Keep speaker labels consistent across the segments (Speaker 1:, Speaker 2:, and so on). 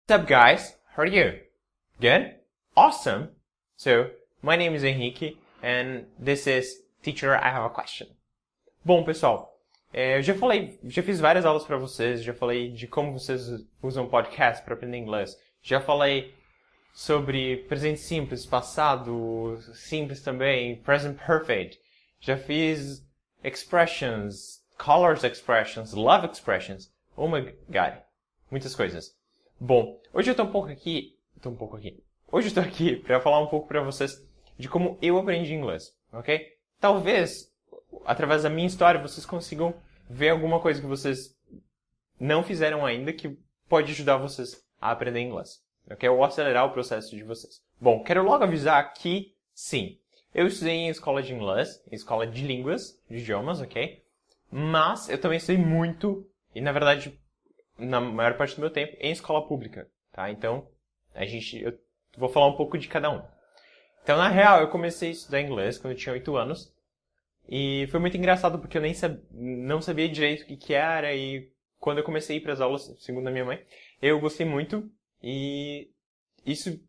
Speaker 1: What's up, guys? How are you? Good? Awesome! So, my name is Henrique, and this is Teacher, I Have a Question. Bom, pessoal, eu já fiz várias aulas para vocês, já falei de como vocês usam podcast para aprender inglês, já falei sobre presente simples, passado simples também, present perfect, já fiz expressions, colors expressions, love expressions, oh my god, muitas coisas. Bom, hoje eu tô um pouco aqui. Hoje eu tô aqui para falar um pouco para vocês de como eu aprendi inglês, ok? Talvez, através da minha história, vocês consigam ver alguma coisa que vocês não fizeram ainda que pode ajudar vocês a aprender inglês, ok? Ou acelerar o processo de vocês. Bom, quero logo avisar que, sim, eu estudei em escola de inglês, em escola de línguas, de idiomas, ok? Mas eu também estudei muito, e na verdade, na maior parte do meu tempo, em escola pública, tá? Então, eu vou falar um pouco de cada um. Então, na real, eu comecei a estudar inglês quando eu tinha 8 anos, e foi muito engraçado porque eu não sabia direito o que era, e quando eu comecei a ir para as aulas, segundo a minha mãe, eu gostei muito, e isso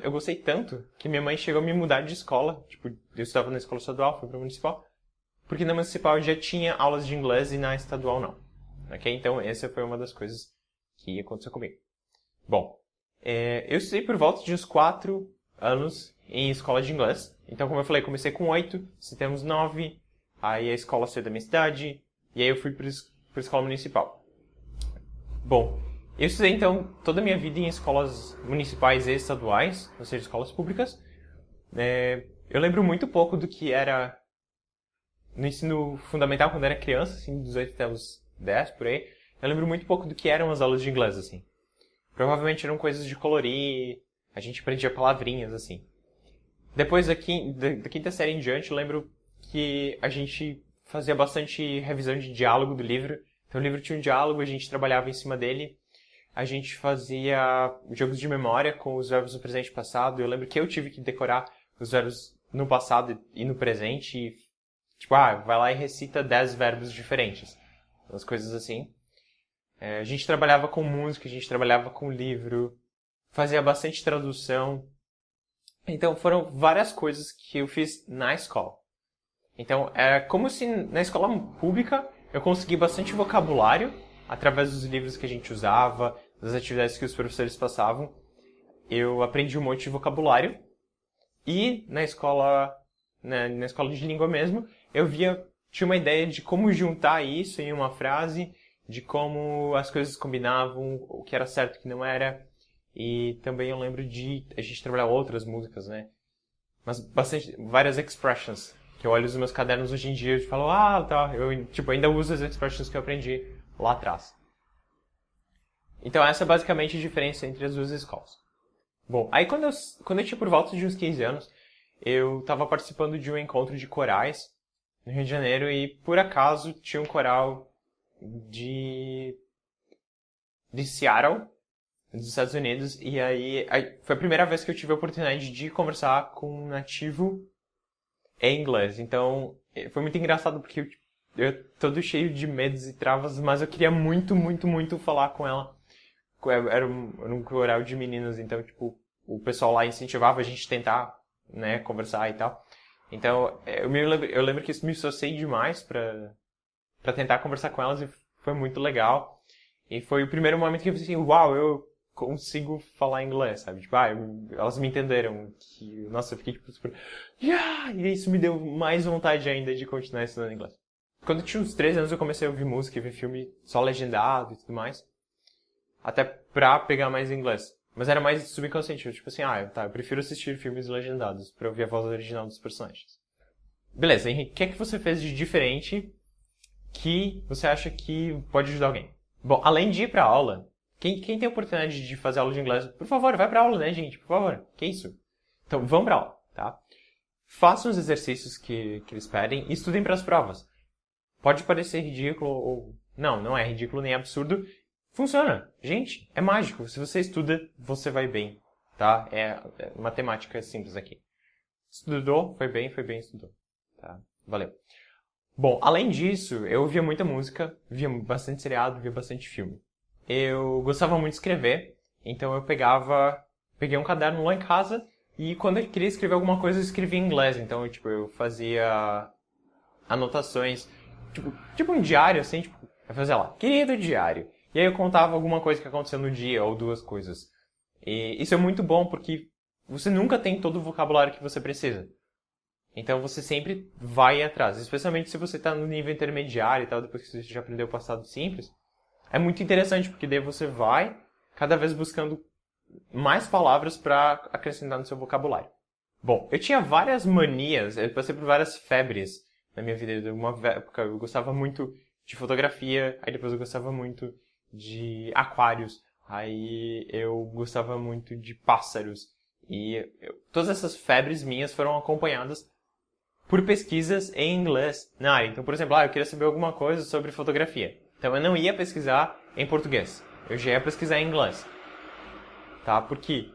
Speaker 1: eu gostei tanto, que minha mãe chegou a me mudar de escola, tipo, eu estudava na escola estadual, fui para a municipal, porque na municipal já tinha aulas de inglês e na estadual não. Ok? Então, essa foi uma das coisas que aconteceu comigo. Bom, eu estudei por volta de uns 4 anos em escola de inglês. Então, como eu falei, comecei com 8, temos 9, aí a escola saiu da minha cidade, e aí eu fui para a escola municipal. Bom, eu estudei, então, toda a minha vida em escolas municipais e estaduais, ou seja, escolas públicas. Eu lembro muito pouco do que era no ensino fundamental, quando eu era criança, assim, dos 8 até os 10, por aí, eu lembro muito pouco do que eram as aulas de inglês, assim. Provavelmente eram coisas de colorir, a gente aprendia palavrinhas, assim. Depois da quinta série em diante, eu lembro que a gente fazia bastante revisão de diálogo do livro. Então o livro tinha um diálogo, a gente trabalhava em cima dele. A gente fazia jogos de memória com os verbos no presente e passado. Eu lembro que eu tive que decorar os verbos no passado e no presente. E, tipo, vai lá e recita 10 verbos diferentes. Umas coisas assim. A gente trabalhava com música, a gente trabalhava com livro, fazia bastante tradução. Então foram várias coisas que eu fiz na escola. Então era como se na escola pública eu consegui bastante vocabulário através dos livros que a gente usava, das atividades que os professores passavam. Eu aprendi um monte de vocabulário. E na escola de língua mesmo, tinha uma ideia de como juntar isso em uma frase, de como as coisas combinavam, o que era certo e o que não era. E também eu lembro de a gente trabalhar outras músicas, né? Mas várias expressions, que eu olho os meus cadernos hoje em dia e falo, tá, eu ainda uso as expressions que eu aprendi lá atrás. Então essa é basicamente a diferença entre as duas escolas. Bom, aí quando eu tinha por volta de uns 15 anos, eu estava participando de um encontro de corais no Rio de Janeiro e, por acaso, tinha um coral de Seattle, dos Estados Unidos, e aí foi a primeira vez que eu tive a oportunidade de conversar com um nativo em inglês. Então, foi muito engraçado porque eu todo cheio de medos e travas, mas eu queria muito, muito, muito falar com ela. Era um coral de meninas, então, tipo, o pessoal lá incentivava a gente a tentar, né, conversar e tal. Então, eu lembro que isso me esforcei demais pra tentar conversar com elas e foi muito legal. E foi o primeiro momento que eu pensei assim, uau, eu consigo falar inglês, sabe? Tipo, elas me entenderam. Nossa, eu fiquei tipo super... Yeah! E isso me deu mais vontade ainda de continuar estudando inglês. Quando eu tinha uns 13 anos eu comecei a ouvir música e ver filme só legendado e tudo mais. Até pra pegar mais inglês. Mas era mais subconsciente. Tipo assim, eu prefiro assistir filmes legendados pra ouvir a voz original dos personagens. Beleza, Henrique, o que é que você fez de diferente que você acha que pode ajudar alguém? Bom, além de ir pra aula, quem tem a oportunidade de fazer aula de inglês, por favor, vai pra aula, né, gente? Por favor. Que isso? Então, vão pra aula, tá? Façam os exercícios que eles pedem e estudem pras provas. Pode parecer ridículo ou... Não é ridículo nem absurdo. Funciona. Gente, é mágico. Se você estuda, você vai bem, tá? Matemática simples aqui. Estudou, foi bem, estudou. Tá? Valeu. Bom, além disso, eu ouvia muita música, via bastante seriado, via bastante filme. Eu gostava muito de escrever, Então eu peguei um caderno lá em casa e quando eu queria escrever alguma coisa eu escrevia em inglês. Então eu fazia anotações, tipo um diário assim, eu fazia lá, querido diário. E aí eu contava alguma coisa que aconteceu no dia ou duas coisas. E isso é muito bom porque você nunca tem todo o vocabulário que você precisa. Então você sempre vai atrás, especialmente se você está no nível intermediário e tal, depois que você já aprendeu o passado simples. É muito interessante porque daí você vai cada vez buscando mais palavras para acrescentar no seu vocabulário. Bom, eu tinha várias manias, eu passei por várias febres na minha vida. Uma época eu gostava muito de fotografia, aí depois eu gostava muito de aquários, aí eu gostava muito de pássaros. E todas essas febres minhas foram acompanhadas por pesquisas em inglês na área. Então, por exemplo, eu queria saber alguma coisa sobre fotografia. Então eu não ia pesquisar em português, eu já ia pesquisar em inglês. Tá? Por quê?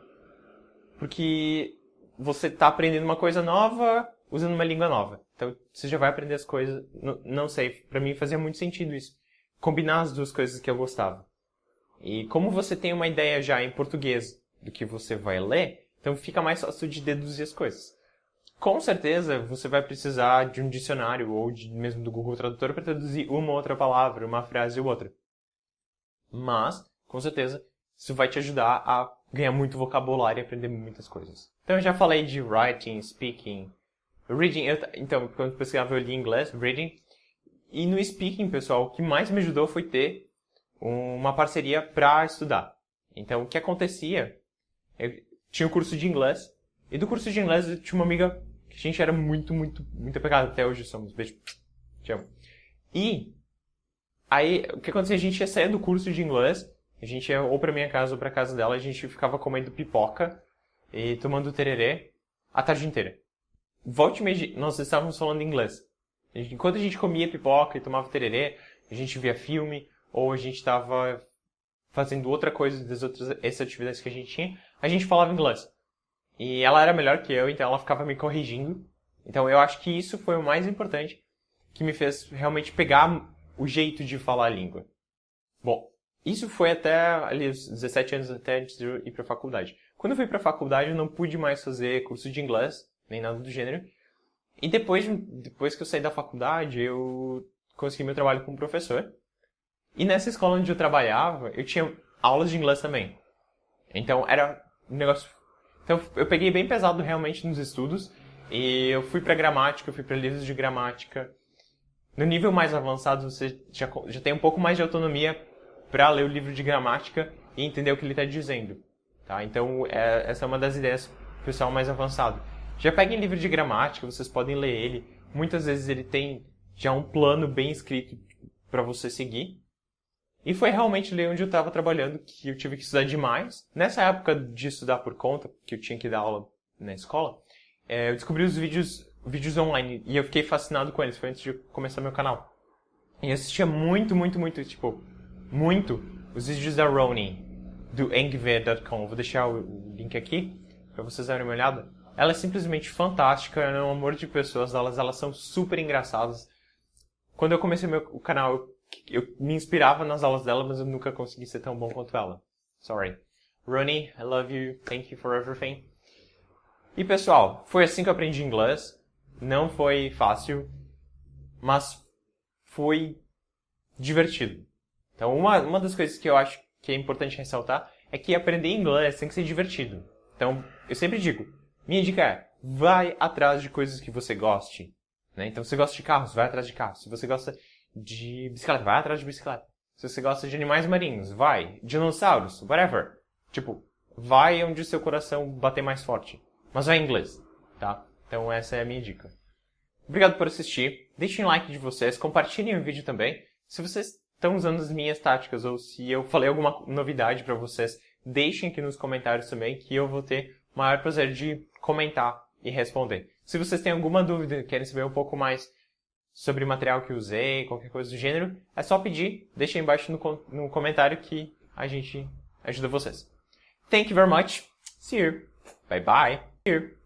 Speaker 1: Porque você está aprendendo uma coisa nova usando uma língua nova. Então você já vai aprender as coisas. Não sei, para mim fazia muito sentido isso. Combinar as duas coisas que eu gostava. E como você tem uma ideia já em português do que você vai ler, então fica mais fácil de deduzir as coisas. Com certeza você vai precisar de um dicionário ou mesmo do Google Tradutor para traduzir uma ou outra palavra, uma frase ou outra. Mas, com certeza, isso vai te ajudar a ganhar muito vocabulário e aprender muitas coisas. Então eu já falei de writing, speaking, reading. Então, quando eu pesquisava eu li inglês, reading. E no speaking, pessoal, o que mais me ajudou foi ter uma parceria para estudar. Então, o que acontecia? Eu tinha um curso de inglês. E do curso de inglês eu tinha uma amiga que a gente era muito apegada. Até hoje somos. Beijo. Te amo. E aí, o que acontecia? A gente ia sair do curso de inglês. A gente ia ou pra minha casa ou pra casa dela. A gente ficava comendo pipoca e tomando tererê a tarde inteira. Volte e meia, nós estávamos falando inglês. Enquanto a gente comia pipoca e tomava tererê, a gente via filme ou a gente estava fazendo outra coisa das essas atividades que a gente tinha, a gente falava inglês. E ela era melhor que eu, então ela ficava me corrigindo. Então eu acho que isso foi o mais importante que me fez realmente pegar o jeito de falar a língua. Bom, isso foi até ali os 17 anos até antes de eu ir para a faculdade. Quando eu fui para a faculdade eu não pude mais fazer curso de inglês, nem nada do gênero. E depois que eu saí da faculdade, eu consegui meu trabalho como professor. E nessa escola onde eu trabalhava, eu tinha aulas de inglês também. Então era um negócio... Então eu peguei bem pesado realmente nos estudos. E eu fui pra gramática, eu fui pra livros de gramática. No nível mais avançado, você já tem um pouco mais de autonomia para ler o livro de gramática e entender o que ele está dizendo. Tá? Então essa é uma das ideias do pessoal mais avançado. Já peguem livro de gramática, vocês podem ler ele. Muitas vezes ele tem já um plano bem escrito para você seguir. E foi realmente ali onde eu estava trabalhando que eu tive que estudar demais. Nessa época de estudar por conta, que eu tinha que dar aula na escola, eu descobri os vídeos online e eu fiquei fascinado com eles. Foi antes de começar meu canal. E eu assistia muito os vídeos da Roni, do engver.com. Vou deixar o link aqui para vocês darem uma olhada. Ela é simplesmente fantástica, ela é um amor de pessoas, elas são super engraçadas. Quando eu comecei o canal, eu me inspirava nas aulas dela, mas eu nunca consegui ser tão bom quanto ela. Sorry. Ronnie, I love you, thank you for everything. E pessoal, foi assim que eu aprendi inglês. Não foi fácil, mas foi divertido. Então uma das coisas que eu acho que é importante ressaltar é que aprender inglês tem que ser divertido. Então, eu sempre digo, minha dica é, vai atrás de coisas que você goste. Né? Então, se você gosta de carros, vai atrás de carros. Se você gosta de bicicleta, vai atrás de bicicleta. Se você gosta de animais marinhos, vai. Dinossauros, whatever. Tipo, vai onde o seu coração bater mais forte. Mas vai em inglês, tá? Então, essa é a minha dica. Obrigado por assistir. Deixem um like de vocês. Compartilhem o vídeo também. Se vocês estão usando as minhas táticas ou se eu falei alguma novidade para vocês, deixem aqui nos comentários também que eu vou ter o maior prazer de comentar e responder. Se vocês têm alguma dúvida, querem saber um pouco mais sobre o material que usei, qualquer coisa do gênero, é só pedir, deixem aí embaixo no comentário que a gente ajuda vocês. Thank you very much. See you. Bye bye. See you.